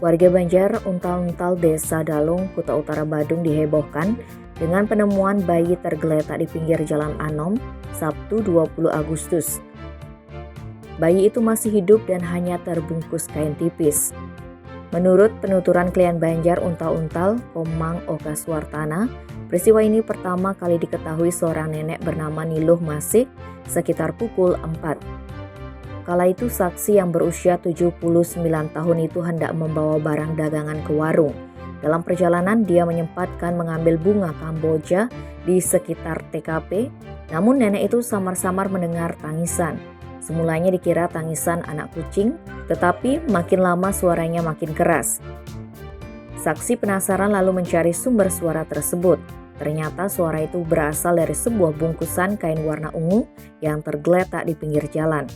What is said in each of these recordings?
Warga Banjar Untal-Untal Desa Dalung, Kuta Utara Badung dihebohkan dengan penemuan bayi tergeletak di pinggir Jalan Anom, Sabtu 20 Agustus. Bayi itu masih hidup dan hanya terbungkus kain tipis. Menurut penuturan klien Banjar Untal-Untal, Komang Okaswartana, peristiwa ini pertama kali diketahui seorang nenek bernama Niluh Masih sekitar pukul 4. Kala itu saksi yang berusia 79 tahun itu hendak membawa barang dagangan ke warung. Dalam perjalanan dia menyempatkan mengambil bunga kamboja di sekitar TKP, namun nenek itu samar-samar mendengar tangisan. Semulanya dikira tangisan anak kucing, tetapi makin lama suaranya makin keras. Saksi penasaran lalu mencari sumber suara tersebut. Ternyata suara itu berasal dari sebuah bungkusan kain warna ungu yang tergeletak di pinggir jalan.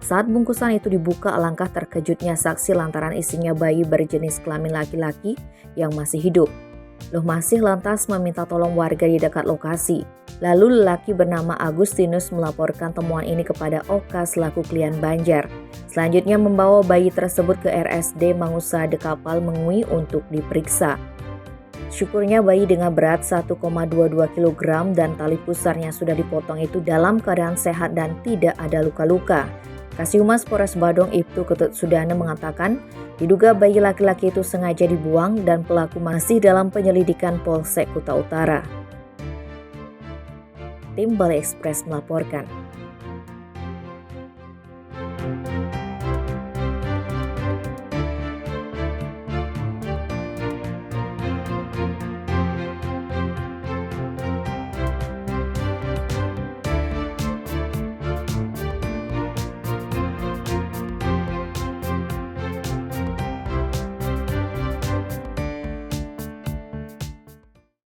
Saat bungkusan itu dibuka, alangkah terkejutnya saksi lantaran isinya bayi berjenis kelamin laki-laki yang masih hidup. Niluh Masih lantas meminta tolong warga di dekat lokasi. Lalu lelaki bernama Agustinus melaporkan temuan ini kepada Oka selaku klien Banjar. Selanjutnya membawa bayi tersebut ke RSD Mangusade Kapal Mengui untuk diperiksa. Syukurnya bayi dengan berat 1,22 kg dan tali pusarnya sudah dipotong itu dalam keadaan sehat dan tidak ada luka-luka. Kasih-Humas Polres Badung Ibtu Ketut Sudana mengatakan diduga bayi laki-laki itu sengaja dibuang dan pelaku masih dalam penyelidikan Polsek Kuta Utara. Tim Balai Ekspres melaporkan.